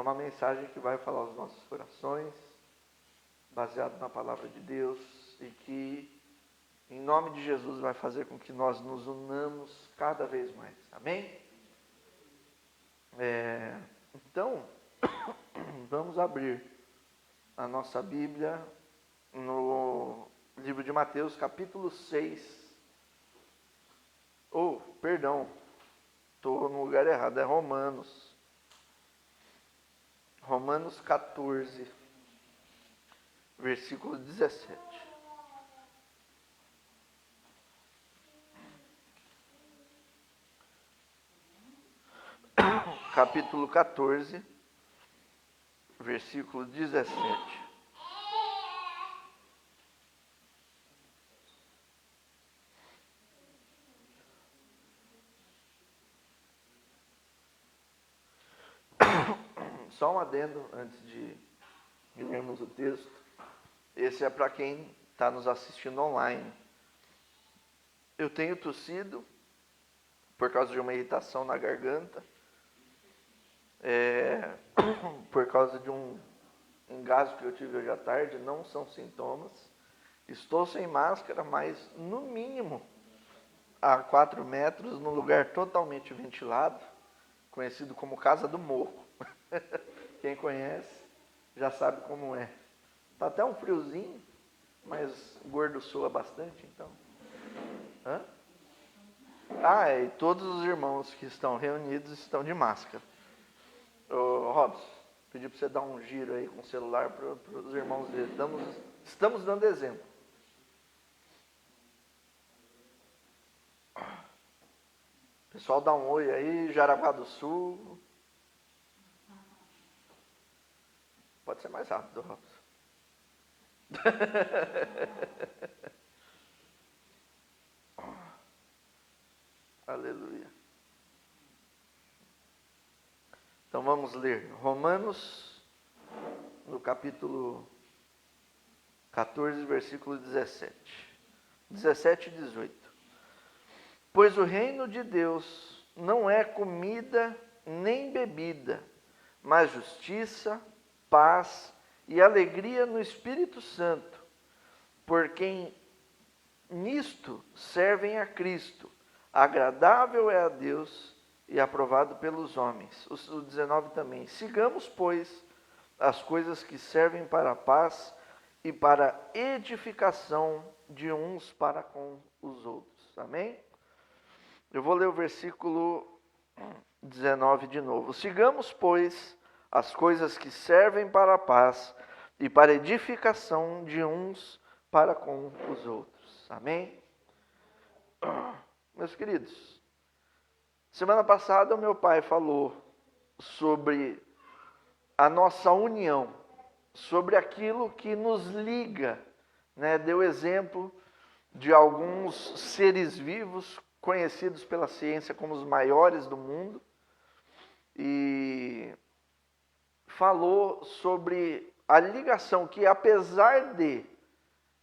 uma mensagem que vai falar aos nossos corações, baseado na palavra de Deus, e que, em nome de Jesus, vai fazer com que nós nos unamos cada vez mais. Amém? Então, vamos abrir a nossa Bíblia no livro de Mateus, capítulo 6. Estou no lugar errado, é Romanos. Romanos 14, versículo 17. Capítulo 14, versículo 17. Só um adendo antes de lermos o texto. Esse é para quem está nos assistindo online. Eu tenho tossido por causa de uma irritação na garganta, por causa de um engasgo que eu tive hoje à tarde. Não são sintomas. Estou sem máscara, mas no mínimo a 4 metros, num lugar totalmente ventilado, conhecido como Casa do Morro. Quem conhece já sabe como é. Tá até um friozinho, mas gordo soa bastante, então. E todos os irmãos que estão reunidos estão de máscara. Ô, Robson, pedi para você dar um giro aí com o celular para os irmãos verem. Estamos dando exemplo. Pessoal, dá um oi aí, Jaraguá do Sul. Pode ser mais rápido, Robson. Aleluia. Então vamos ler Romanos, no capítulo 14, versículo 17. 17 e 18. Pois o reino de Deus não é comida nem bebida, mas justiça, paz e alegria no Espírito Santo, por quem nisto servem a Cristo. Agradável é a Deus e aprovado pelos homens. O 19 também. Sigamos, pois, as coisas que servem para a paz e para a edificação de uns para com os outros. Amém? Eu vou ler o versículo 19 de novo. Sigamos, pois, as coisas que servem para a paz e para a edificação de uns para com os outros. Amém? Meus queridos, semana passada o meu pai falou sobre a nossa união, sobre aquilo que nos liga, né? Deu exemplo de alguns seres vivos conhecidos pela ciência como os maiores do mundo, e falou sobre a ligação que, apesar de,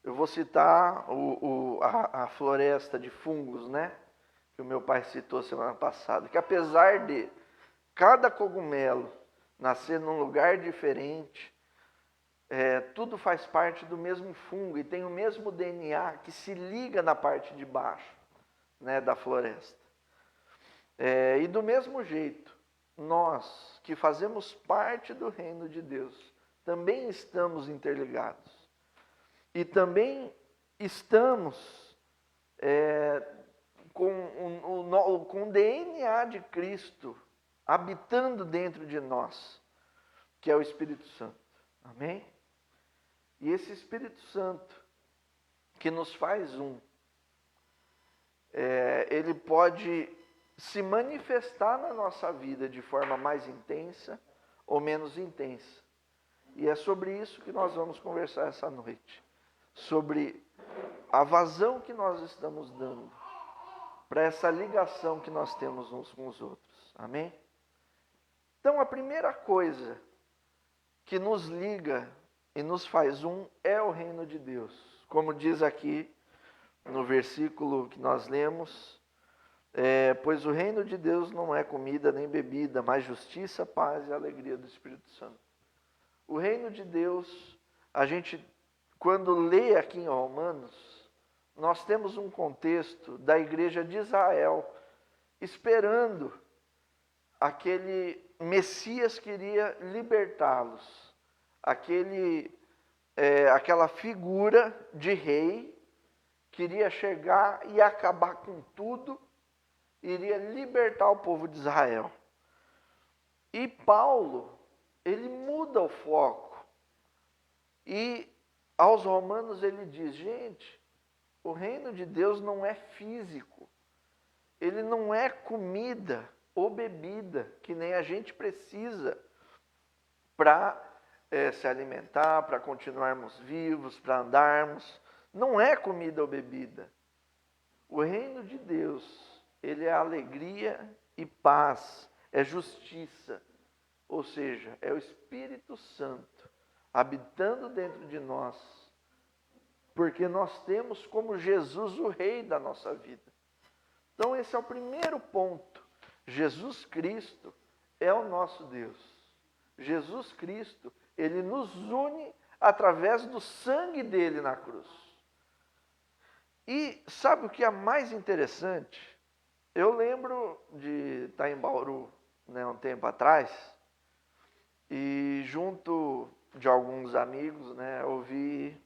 eu vou citar a floresta de fungos, né, que o meu pai citou semana passada, que apesar de cada cogumelo nascer num lugar diferente, tudo faz parte do mesmo fungo e tem o mesmo DNA que se liga na parte de baixo, né, da floresta. E do mesmo jeito, nós que fazemos parte do reino de Deus, também estamos interligados. E também estamos com o DNA de Cristo habitando dentro de nós, que é o Espírito Santo. Amém? E esse Espírito Santo que nos faz ele pode se manifestar na nossa vida de forma mais intensa ou menos intensa. E é sobre isso que nós vamos conversar essa noite. Sobre a vazão que nós estamos dando para essa ligação que nós temos uns com os outros. Amém? Então a primeira coisa que nos liga e nos faz é o reino de Deus. Como diz aqui no versículo que nós lemos, Pois o reino de Deus não é comida nem bebida, mas justiça, paz e alegria do Espírito Santo. O reino de Deus, a gente, quando lê aqui em Romanos, nós temos um contexto da igreja de Israel, esperando aquele Messias que iria libertá-los, aquela figura de rei que iria chegar e acabar com tudo, iria libertar o povo de Israel. E Paulo, ele muda o foco. E aos romanos ele diz, gente, o reino de Deus não é físico. Ele não é comida ou bebida, que nem a gente precisa para se alimentar, para continuarmos vivos, para andarmos. Não é comida ou bebida. O reino de Deus, ele é alegria e paz, é justiça. Ou seja, é o Espírito Santo habitando dentro de nós, porque nós temos como Jesus o Rei da nossa vida. Então esse é o primeiro ponto. Jesus Cristo é o nosso Deus. Jesus Cristo, ele nos une através do sangue dele na cruz. E sabe o que é mais interessante? Eu lembro de estar em Bauru, um tempo atrás, e junto de alguns amigos, ouvi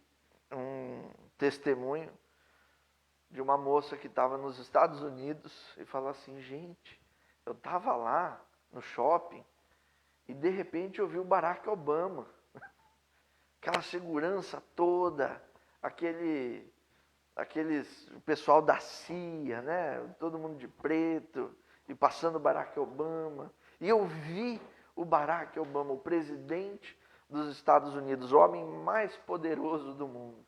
um testemunho de uma moça que estava nos Estados Unidos e falou assim, gente, eu estava lá no shopping e de repente eu vi o Barack Obama, aquela segurança toda, o pessoal da CIA, todo mundo de preto, e passando o Barack Obama, e eu vi o Barack Obama, o presidente dos Estados Unidos, o homem mais poderoso do mundo.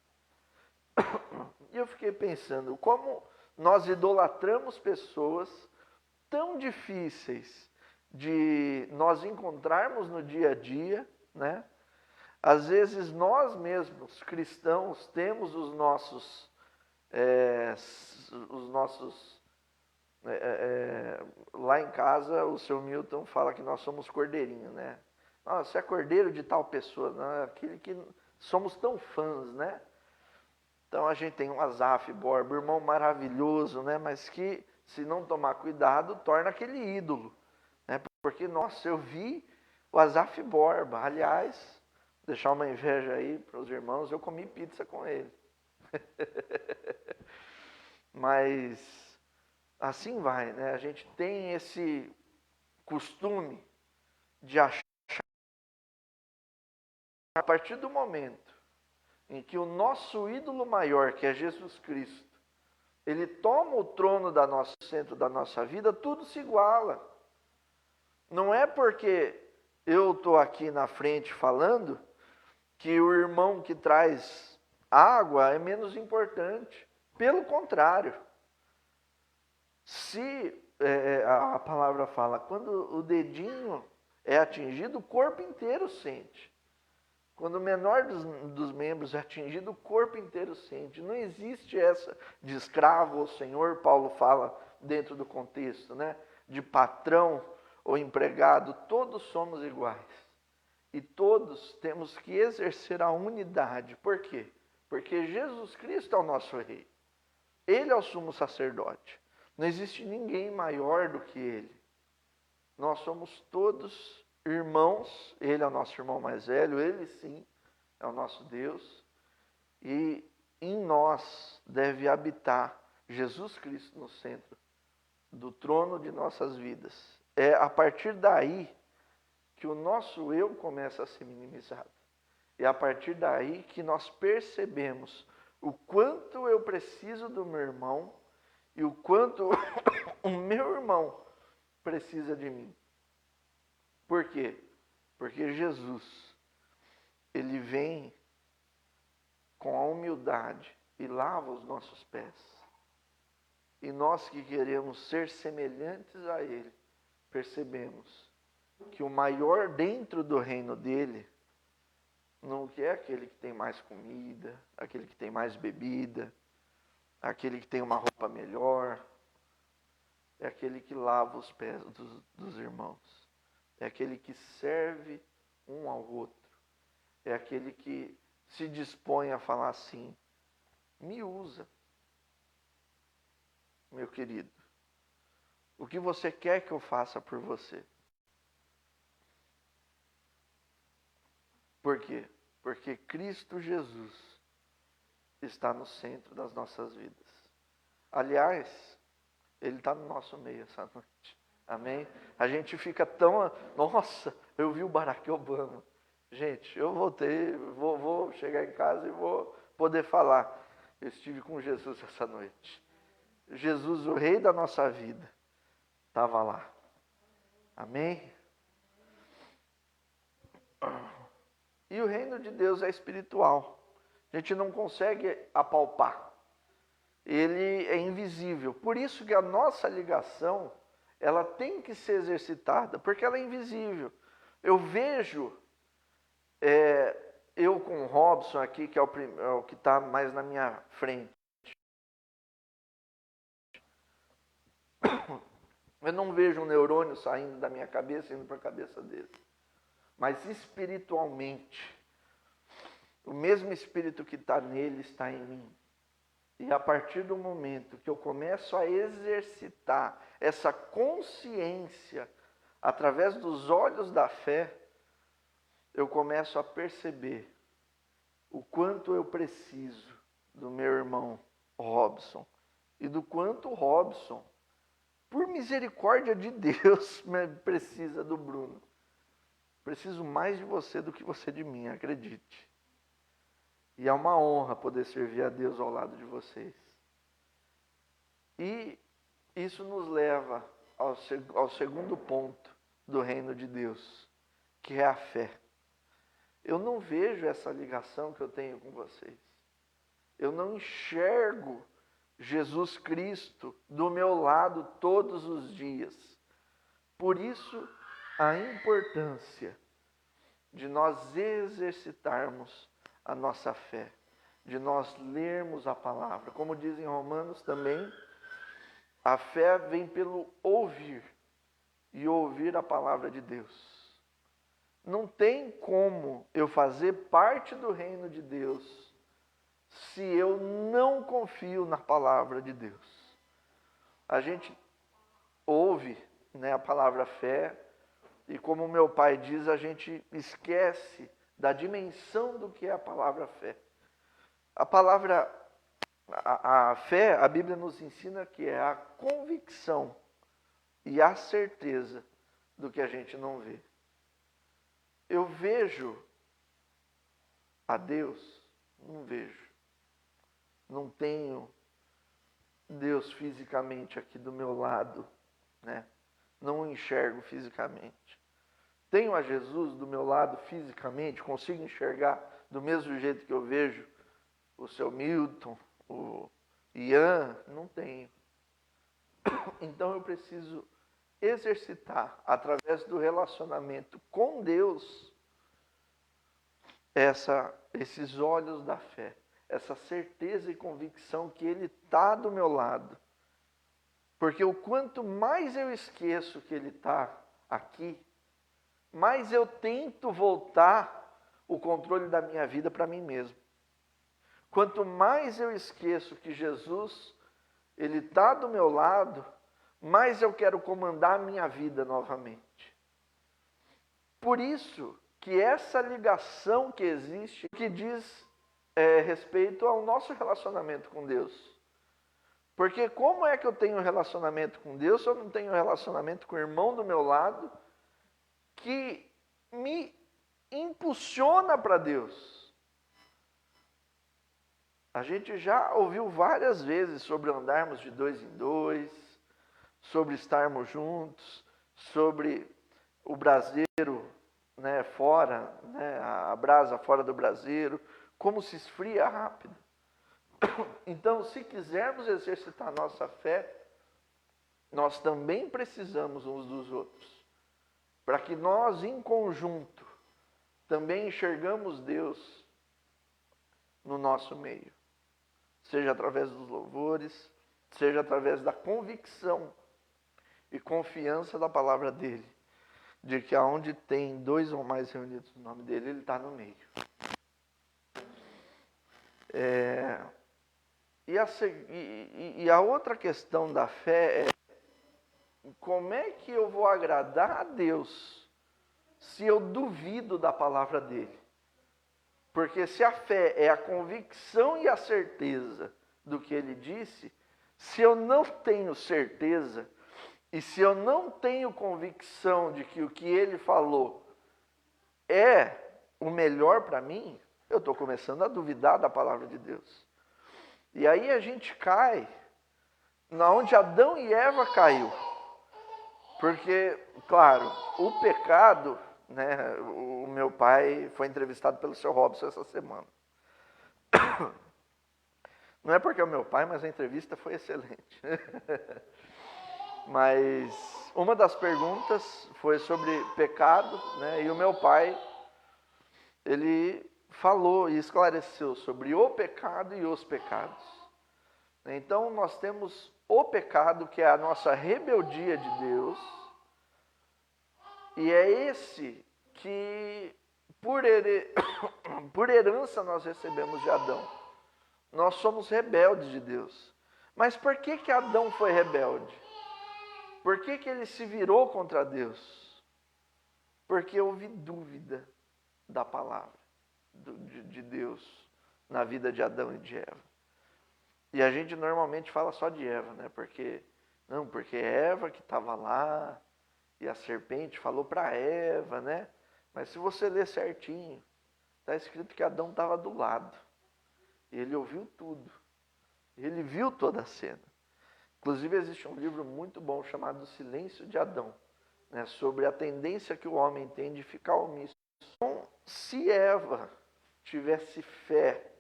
E eu fiquei pensando, como nós idolatramos pessoas tão difíceis de nós encontrarmos no dia a dia, Às vezes nós mesmos, cristãos, temos os nossos lá em casa, o seu Milton fala que nós somos cordeirinho, Você é cordeiro de tal pessoa, aquele que somos tão fãs, Então a gente tem um Asaf Borba, irmão maravilhoso, Mas que, se não tomar cuidado, torna aquele ídolo, Porque, nossa, eu vi o Asaf Borba, aliás, deixar uma inveja aí para os irmãos, eu comi pizza com ele. Mas assim vai, A gente tem esse costume de achar, a partir do momento em que o nosso ídolo maior, que é Jesus Cristo, ele toma o trono centro da nossa vida, tudo se iguala. Não é porque eu estou aqui na frente falando que o irmão que traz água é menos importante. Pelo contrário, se a palavra fala, quando o dedinho é atingido, o corpo inteiro sente. Quando o menor dos membros é atingido, o corpo inteiro sente. Não existe essa de escravo ou senhor, Paulo fala dentro do contexto, de patrão ou empregado, todos somos iguais. E todos temos que exercer a unidade. Por quê? Porque Jesus Cristo é o nosso Rei. Ele é o sumo sacerdote. Não existe ninguém maior do que Ele. Nós somos todos irmãos. Ele é o nosso irmão mais velho. Ele sim é o nosso Deus. E em nós deve habitar Jesus Cristo no centro do trono de nossas vidas. É a partir daí que o nosso eu começa a ser minimizado. É a partir daí que nós percebemos o quanto eu preciso do meu irmão e o quanto o meu irmão precisa de mim. Por quê? Porque Jesus, ele vem com a humildade e lava os nossos pés. E nós que queremos ser semelhantes a ele, percebemos que o maior dentro do reino dele não é aquele que tem mais comida, aquele que tem mais bebida, aquele que tem uma roupa melhor. é aquele que lava os pés dos irmãos, é aquele que serve um ao outro, é aquele que se dispõe a falar assim: me usa, meu querido. O que você quer que eu faça por você? Por quê? Porque Cristo Jesus está no centro das nossas vidas. Aliás, Ele está no nosso meio essa noite. Amém? A gente fica tão... Nossa, eu vi o Barack Obama. Gente, eu vou chegar em casa e vou poder falar. Eu estive com Jesus essa noite. Jesus, o rei da nossa vida, estava lá. Amém? E o reino de Deus é espiritual. A gente não consegue apalpar. Ele é invisível. Por isso que a nossa ligação, ela tem que ser exercitada, porque ela é invisível. Eu vejo, eu com o Robson aqui, que é o que está mais na minha frente. Eu não vejo um neurônio saindo da minha cabeça e indo para a cabeça dele. Mas espiritualmente, o mesmo espírito que está nele está em mim. E a partir do momento que eu começo a exercitar essa consciência através dos olhos da fé, eu começo a perceber o quanto eu preciso do meu irmão Robson e do quanto o Robson, por misericórdia de Deus, precisa do Bruno. Preciso mais de você do que você de mim, acredite. E é uma honra poder servir a Deus ao lado de vocês. E isso nos leva ao segundo ponto do reino de Deus, que é a fé. Eu não vejo essa ligação que eu tenho com vocês. Eu não enxergo Jesus Cristo do meu lado todos os dias. Por isso, a importância de nós exercitarmos a nossa fé, de nós lermos a palavra. Como diz em Romanos também, a fé vem pelo ouvir, e ouvir a palavra de Deus. Não tem como eu fazer parte do reino de Deus se eu não confio na palavra de Deus. A gente ouve, a palavra fé, e como meu pai diz, a gente esquece da dimensão do que é a palavra fé. A palavra, a fé, a Bíblia nos ensina que é a convicção e a certeza do que a gente não vê. Eu vejo a Deus? Não vejo. Não tenho Deus fisicamente aqui do meu lado, Não o enxergo fisicamente. Tenho a Jesus do meu lado fisicamente, consigo enxergar do mesmo jeito que eu vejo o seu Milton, o Ian? Não tenho. Então eu preciso exercitar, através do relacionamento com Deus, esses olhos da fé, essa certeza e convicção que Ele está do meu lado. Porque o quanto mais eu esqueço que Ele está aqui, mais eu tento voltar o controle da minha vida para mim mesmo. Quanto mais eu esqueço que Jesus, Ele está do meu lado, mais eu quero comandar a minha vida novamente. Por isso que essa ligação que existe, que diz respeito ao nosso relacionamento com Deus. Porque como é que eu tenho relacionamento com Deus se eu não tenho relacionamento com o irmão do meu lado que me impulsiona para Deus? A gente já ouviu várias vezes sobre andarmos de 2 em 2, sobre estarmos juntos, sobre o braseiro fora, a brasa fora do braseiro, como se esfria rápido. Então, se quisermos exercitar nossa fé, nós também precisamos uns dos outros, para que nós, em conjunto, também enxergamos Deus no nosso meio. Seja através dos louvores, seja através da convicção e confiança da palavra dele, de que aonde tem 2 ou mais reunidos no nome dele, ele está no meio. E a outra questão da fé é: como é que eu vou agradar a Deus se eu duvido da palavra dele? Porque se a fé é a convicção e a certeza do que ele disse, se eu não tenho certeza e se eu não tenho convicção de que o que ele falou é o melhor para mim, eu estou começando a duvidar da palavra de Deus. E aí a gente cai na onde Adão e Eva caiu. Porque, claro, o pecado, né, o meu pai foi entrevistado pelo seu Robson essa semana. Não é porque é o meu pai, mas a entrevista foi excelente. Mas uma das perguntas foi sobre pecado, né, e o meu pai, ele falou e esclareceu sobre o pecado e os pecados. Então nós temos o pecado, que é a nossa rebeldia de Deus, e é esse que por herança nós recebemos de Adão. Nós somos rebeldes de Deus. Mas por que Adão foi rebelde? Por que ele se virou contra Deus? Porque houve dúvida da palavra de Deus na vida de Adão e de Eva. E a gente normalmente fala só de Eva, né? Porque Eva que estava lá, e a serpente falou para Eva, né? Mas se você ler certinho, está escrito que Adão estava do lado. E ele ouviu tudo. Ele viu toda a cena. Inclusive existe um livro muito bom chamado O Silêncio de Adão, né? Sobre a tendência que o homem tem de ficar omisso. Então, se Eva tivesse fé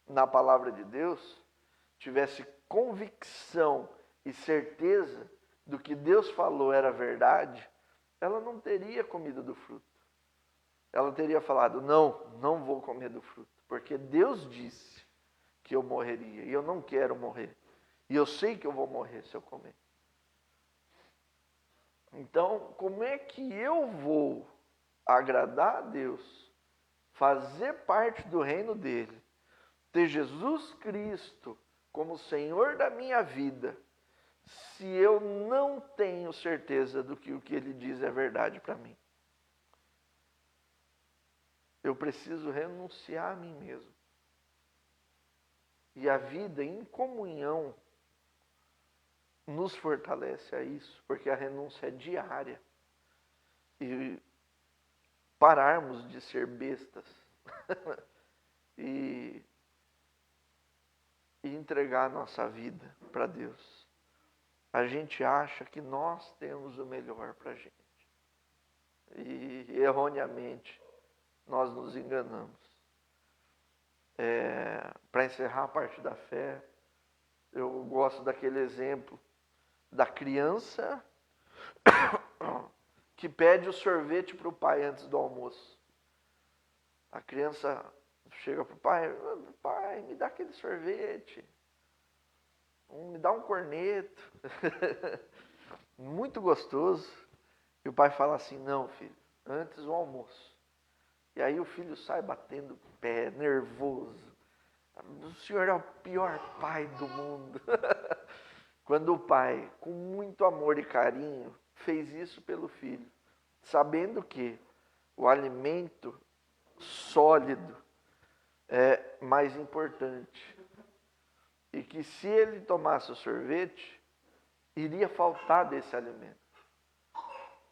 na palavra de Deus, tivesse convicção e certeza do que Deus falou era verdade, ela não teria comido do fruto. Ela teria falado: não vou comer do fruto, porque Deus disse que eu morreria, e eu não quero morrer. E eu sei que eu vou morrer se eu comer. Então, como é que eu vou agradar a Deus, fazer parte do reino dele, ter Jesus Cristo como Senhor da minha vida, se eu não tenho certeza do que o que ele diz é verdade para mim? Eu preciso renunciar a mim mesmo. E a vida em comunhão nos fortalece a isso, porque a renúncia é diária. E pararmos de ser bestas e entregar a nossa vida para Deus. A gente acha que nós temos o melhor para a gente. E erroneamente nós nos enganamos. Para encerrar a parte da fé, eu gosto daquele exemplo da criança que pede o sorvete para o pai antes do almoço. A criança chega para o pai: pai, me dá aquele sorvete, me dá um corneto, muito gostoso. E o pai fala assim: não, filho, antes do almoço. E aí o filho sai batendo o pé, nervoso. O senhor é o pior pai do mundo. Quando o pai, com muito amor e carinho, fez isso pelo filho, sabendo que o alimento sólido é mais importante. E que se ele tomasse o sorvete, iria faltar desse alimento.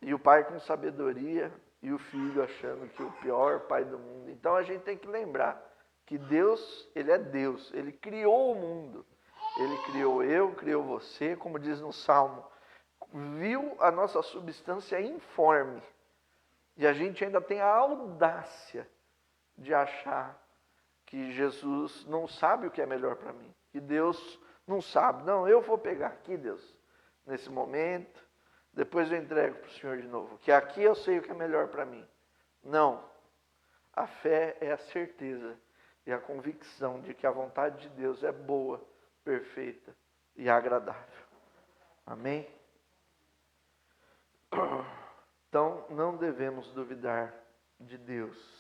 E o pai com sabedoria e o filho achando que o pior pai do mundo. Então a gente tem que lembrar que Deus, ele é Deus, ele criou o mundo. Ele criou eu, criou você, como diz no Salmo, viu a nossa substância informe. E a gente ainda tem a audácia de achar que Jesus não sabe o que é melhor para mim. Que Deus não sabe. Não, eu vou pegar aqui, Deus, nesse momento, depois eu entrego para o Senhor de novo. Que aqui eu sei o que é melhor para mim. Não. A fé é a certeza e a convicção de que a vontade de Deus é boa, perfeita e agradável. Amém? Então, não devemos duvidar de Deus.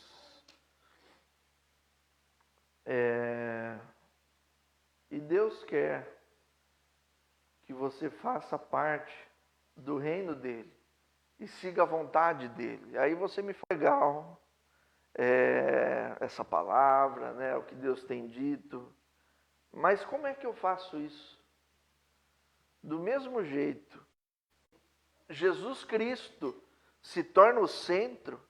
E Deus quer que você faça parte do reino dele e siga a vontade dele. Aí você me fala, legal, essa palavra, né, o que Deus tem dito. Mas como é que eu faço isso? Do mesmo jeito, Jesus Cristo se torna o centro,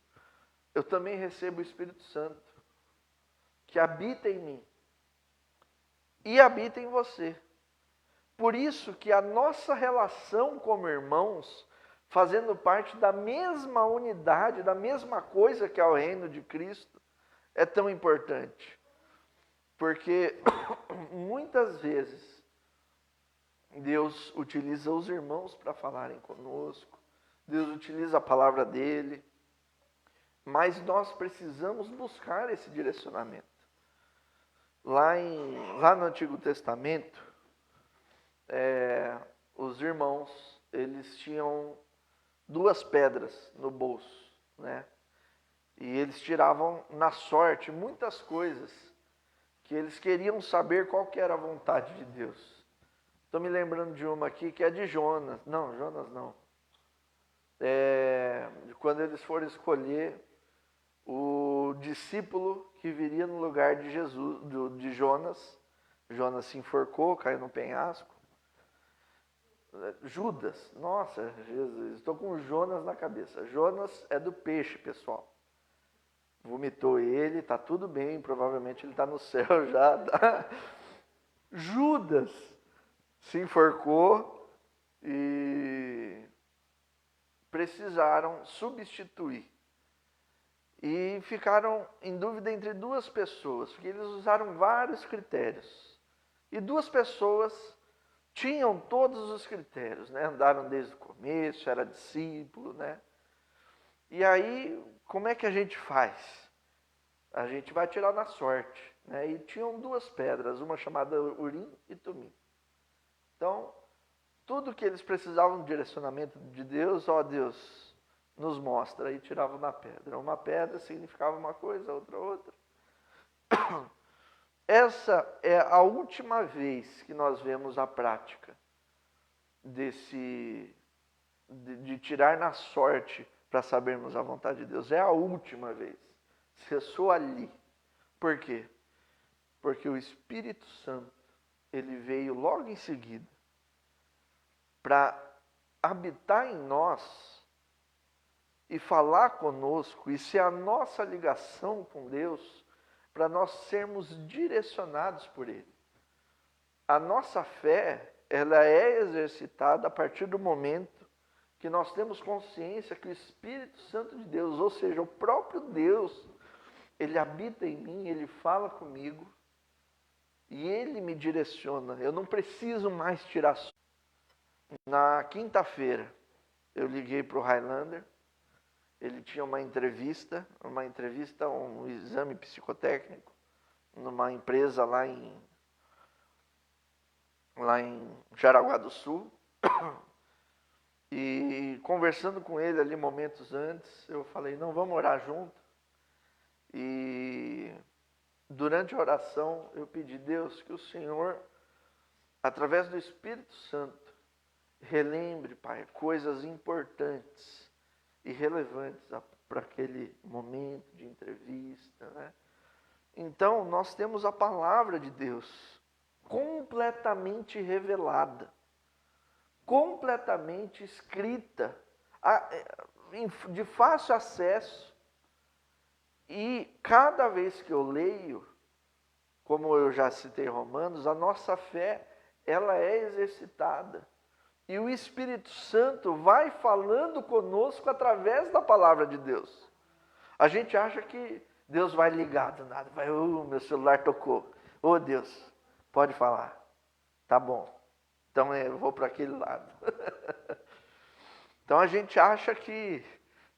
eu também recebo o Espírito Santo, que habita em mim e habita em você. Por isso que a nossa relação como irmãos, fazendo parte da mesma unidade, da mesma coisa que é o reino de Cristo, é tão importante. Porque muitas vezes Deus utiliza os irmãos para falarem conosco, Deus utiliza a palavra dele, mas nós precisamos buscar esse direcionamento. Lá no Antigo Testamento, os irmãos, eles tinham 2 pedras no bolso, né? E eles tiravam na sorte muitas coisas que eles queriam saber qual que era a vontade de Deus. Estou me lembrando de uma aqui que é de Jonas. Não, Jonas não. Quando eles foram escolher o discípulo que viria no lugar de Jesus, de Jonas. Jonas se enforcou, caiu no penhasco. Judas, nossa, Jesus, estou com Jonas na cabeça. Jonas é do peixe, pessoal. Vomitou ele, tá tudo bem, provavelmente ele está no céu já. Tá? Judas se enforcou e precisaram substituir. E ficaram em dúvida entre 2 pessoas, porque eles usaram vários critérios. E 2 pessoas tinham todos os critérios, né? Andaram desde o começo, era discípulo, né? E aí, como é que a gente faz? A gente vai tirar na sorte, né? E tinham 2 pedras, uma chamada Urim e Tumim. Então, tudo que eles precisavam de direcionamento de Deus, Deus nos mostra, e tiravam na pedra. Uma pedra significava uma coisa, outra. Essa é a última vez que nós vemos a prática de tirar na sorte para sabermos a vontade de Deus. É a última vez. Cessou ali. Por quê? Porque o Espírito Santo, ele veio logo em seguida para habitar em nós e falar conosco e ser a nossa ligação com Deus, para nós sermos direcionados por Ele. A nossa fé, ela é exercitada a partir do momento que nós temos consciência que o Espírito Santo de Deus, ou seja, o próprio Deus, ele habita em mim, ele fala comigo e ele me direciona. Eu não preciso mais tirar. Na quinta-feira, eu liguei para o Highlander. Ele tinha um exame psicotécnico, numa empresa lá em Jaraguá do Sul. E conversando com ele ali momentos antes, eu falei, não, vamos orar junto. E durante a oração eu pedi, Deus, que o Senhor, através do Espírito Santo, relembre, Pai, coisas importantes e relevantes para aquele momento de entrevista, né? Então, nós temos a palavra de Deus completamente revelada, completamente escrita, de fácil acesso. E cada vez que eu leio, como eu já citei Romanos, a nossa fé, ela é exercitada. E o Espírito Santo vai falando conosco através da palavra de Deus. A gente acha que Deus vai ligar do nada, meu celular tocou. Deus, pode falar. Tá bom. Então eu vou para aquele lado. Então a gente acha que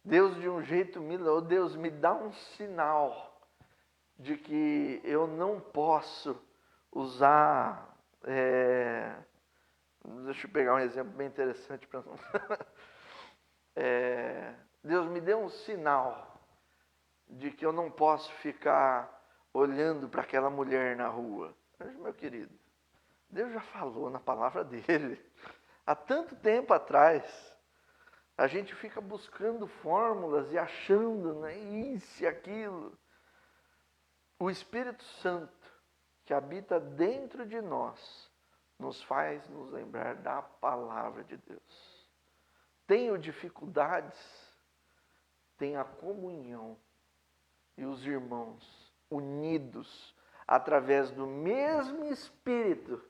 Deus de um jeito Deus me dá um sinal de que eu não posso usar. Deixa eu pegar um exemplo bem interessante para Deus me deu um sinal de que eu não posso ficar olhando para aquela mulher na rua. Mas, meu querido, Deus já falou na palavra dele. Há tanto tempo atrás, a gente fica buscando fórmulas e achando, né, isso e aquilo. O Espírito Santo, que habita dentro de nós, nos faz nos lembrar da palavra de Deus. Tenho dificuldades, tem a comunhão e os irmãos unidos através do mesmo Espírito,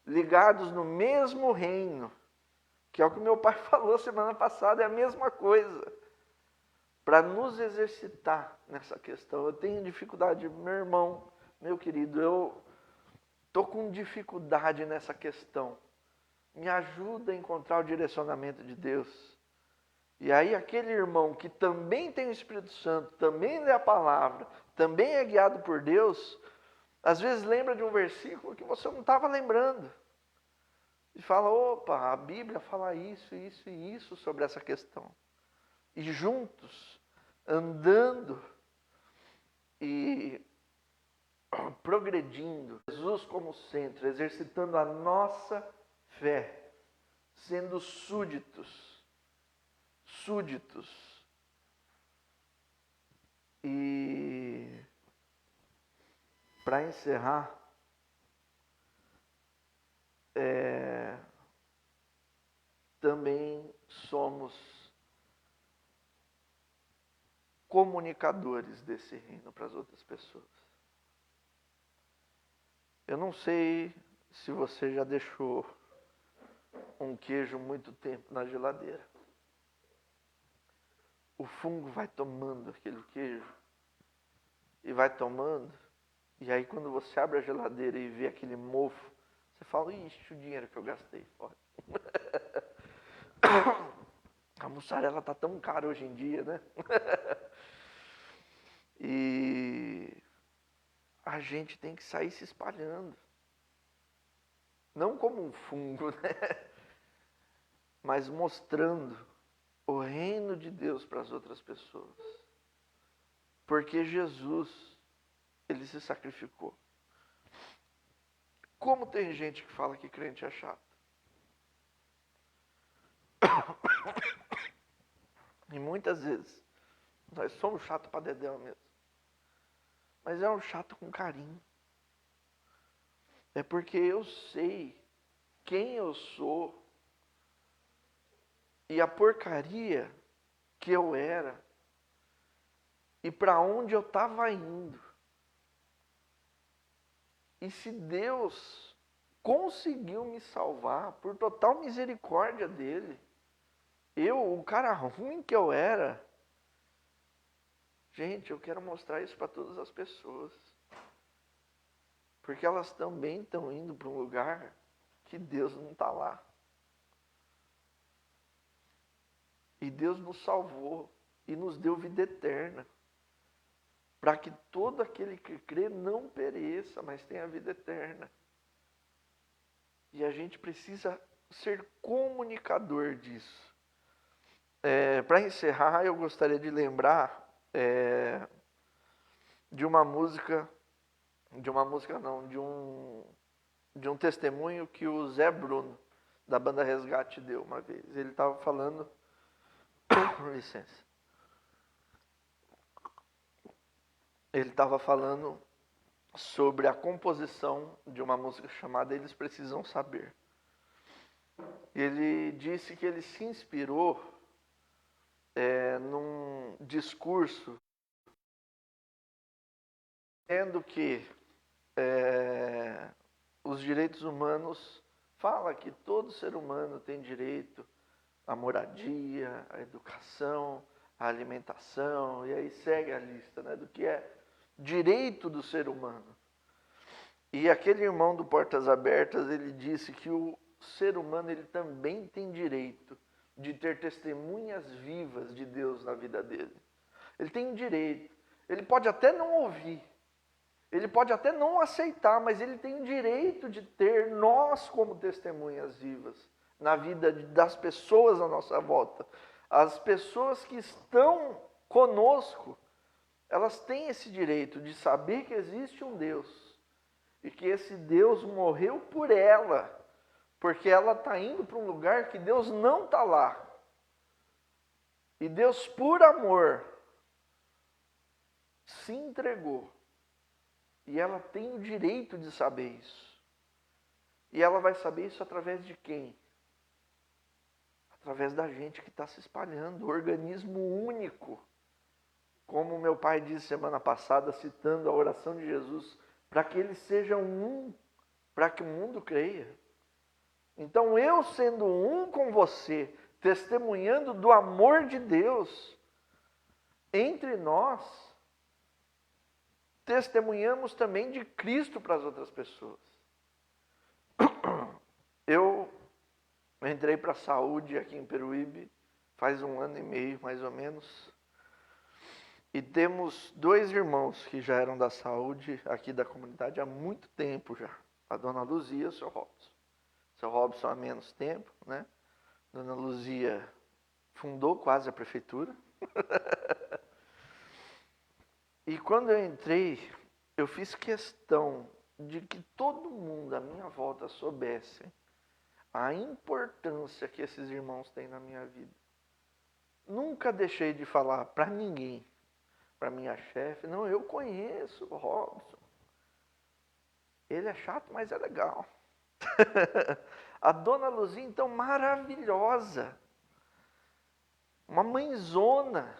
ligados no mesmo reino, que é o que meu pai falou semana passada, é a mesma coisa, para nos exercitar nessa questão. Eu tenho dificuldade, meu irmão, meu querido, eu estou com dificuldade nessa questão. Me ajuda a encontrar o direcionamento de Deus. E aí aquele irmão que também tem o Espírito Santo, também lê a palavra, também é guiado por Deus, às vezes lembra de um versículo que você não estava lembrando. E fala, opa, a Bíblia fala isso, isso e isso sobre essa questão. E juntos, andando e progredindo, Jesus como centro, exercitando a nossa fé, sendo súditos. E para encerrar, também somos comunicadores desse reino para as outras pessoas. Eu não sei se você já deixou um queijo muito tempo na geladeira. O fungo vai tomando aquele queijo e vai tomando. E aí quando você abre a geladeira e vê aquele mofo, você fala, ixi, o dinheiro que eu gastei fora. A mussarela está tão cara hoje em dia, né? E a gente tem que sair se espalhando. Não como um fungo, né? Mas mostrando o reino de Deus para as outras pessoas. Porque Jesus, ele se sacrificou. Como tem gente que fala que crente é chato? E muitas vezes, nós somos chatos para dedéu mesmo. Mas é um chato com carinho. É porque eu sei quem eu sou e a porcaria que eu era e para onde eu estava indo. E se Deus conseguiu me salvar por total misericórdia dele, o cara ruim que eu era, gente, eu quero mostrar isso para todas as pessoas. Porque elas também estão indo para um lugar que Deus não está lá. E Deus nos salvou e nos deu vida eterna. Para que todo aquele que crê não pereça, mas tenha vida eterna. E a gente precisa ser comunicador disso. Para encerrar, eu gostaria de lembrar de um testemunho que o Zé Bruno, da banda Resgate, deu uma vez. Ele estava falando, licença, ele estava falando sobre a composição de uma música chamada Eles Precisam Saber. Ele disse que ele se inspirou num discurso dizendo que os direitos humanos fala que todo ser humano tem direito à moradia, à educação, à alimentação, e aí segue a lista, né, do que é direito do ser humano. E aquele irmão do Portas Abertas, ele disse que o ser humano ele também tem direito de ter testemunhas vivas de Deus na vida dele. Ele tem direito. Ele pode até não ouvir, ele pode até não aceitar, mas ele tem o direito de ter nós como testemunhas vivas na vida das pessoas à nossa volta. As pessoas que estão conosco, elas têm esse direito de saber que existe um Deus e que esse Deus morreu por ela, porque ela está indo para um lugar que Deus não está lá. E Deus, por amor, se entregou. E ela tem o direito de saber isso. E ela vai saber isso através de quem? Através da gente que está se espalhando, o organismo único. Como meu pai disse semana passada, citando a oração de Jesus, para que eles sejam um, para que o mundo creia. Então eu sendo um com você, testemunhando do amor de Deus entre nós, testemunhamos também de Cristo para as outras pessoas. Eu entrei para a saúde aqui em Peruíbe faz 1 ano e meio, mais ou menos. E temos 2 irmãos que já eram da saúde aqui da comunidade há muito tempo já. A dona Luzia e o seu Robson. O seu Robson há menos tempo, né? Dona Luzia fundou quase a prefeitura. E quando eu entrei, eu fiz questão de que todo mundo à minha volta soubesse a importância que esses irmãos têm na minha vida. Nunca deixei de falar para ninguém, para minha chefe, não, eu conheço o Robson. Ele é chato, mas é legal. A dona Luzia, então, maravilhosa. Uma mãezona.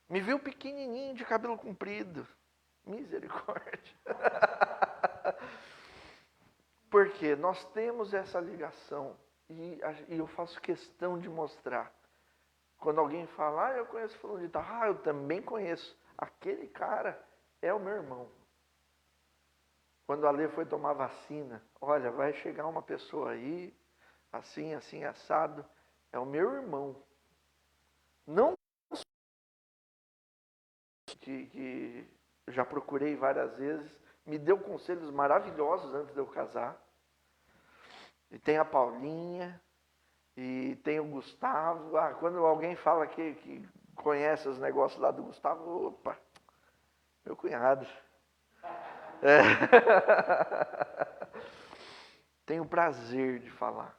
Me viu pequenininho de cabelo comprido. Misericórdia. Porque nós temos essa ligação. E eu faço questão de mostrar. Quando alguém fala, eu conheço fulano de tal. Eu também conheço. Aquele cara é o meu irmão. Quando a Lê foi tomar vacina, olha, vai chegar uma pessoa aí, assim, assim, assado. É o meu irmão. Não que já procurei várias vezes, me deu conselhos maravilhosos antes de eu casar. E tem a Paulinha, e tem o Gustavo. Quando alguém fala que conhece os negócios lá do Gustavo, opa, meu cunhado. Tenho prazer de falar,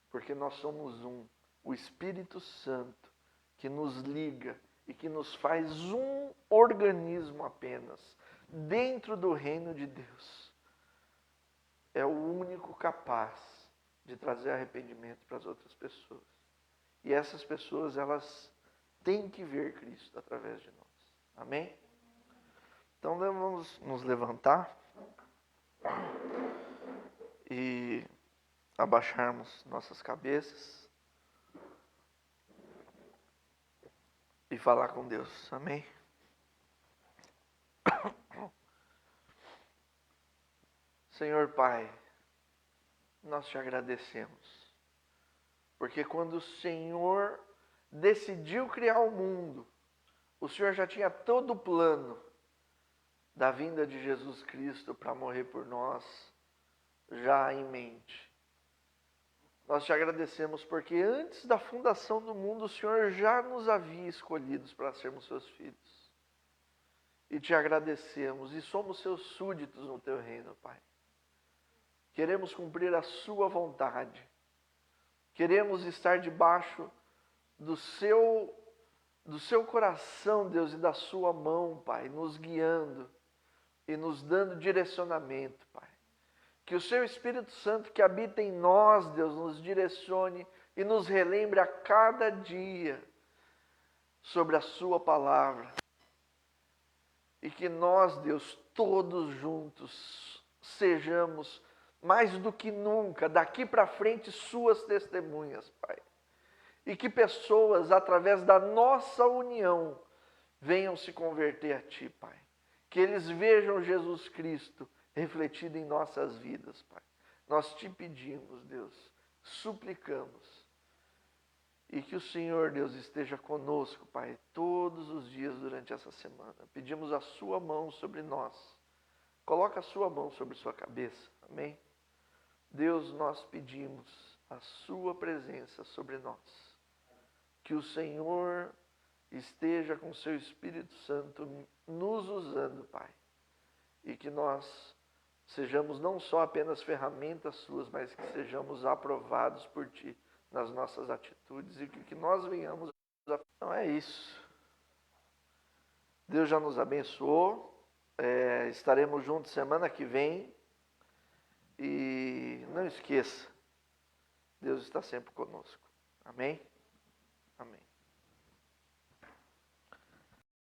porque nós somos um, o Espírito Santo, que nos liga e que nos faz um organismo apenas, dentro do reino de Deus. É o único capaz de trazer arrependimento para as outras pessoas. E essas pessoas, elas têm que ver Cristo através de nós. Amém? Então vamos nos levantar e abaixarmos nossas cabeças e falar com Deus. Amém? Senhor Pai, nós te agradecemos, porque quando o Senhor decidiu criar o mundo, o Senhor já tinha todo o plano da vinda de Jesus Cristo para morrer por nós, já em mente. Nós te agradecemos porque antes da fundação do mundo, o Senhor já nos havia escolhidos para sermos seus filhos. E te agradecemos e somos seus súditos no teu reino, Pai. Queremos cumprir a sua vontade. Queremos estar debaixo do seu coração, Deus, e da sua mão, Pai, nos guiando e nos dando direcionamento, Pai. Que o seu Espírito Santo que habita em nós, Deus, nos direcione e nos relembre a cada dia sobre a sua palavra. E que nós, Deus, todos juntos, sejamos mais do que nunca, daqui para frente, suas testemunhas, Pai. E que pessoas, através da nossa união, venham se converter a Ti, Pai. Que eles vejam Jesus Cristo refletido em nossas vidas, Pai. Nós te pedimos, Deus, suplicamos. E que o Senhor, Deus, esteja conosco, Pai, todos os dias durante essa semana. Pedimos a sua mão sobre nós. Coloca a sua mão sobre sua cabeça, amém? Deus, nós pedimos a sua presença sobre nós. que o Senhor esteja com o seu Espírito Santo nos usando, Pai. E que nós sejamos não só apenas ferramentas suas, mas que sejamos aprovados por Ti nas nossas atitudes e que nós venhamos a... Então é isso. Deus já nos abençoou. Estaremos juntos semana que vem. E não esqueça, Deus está sempre conosco. Amém? Amém.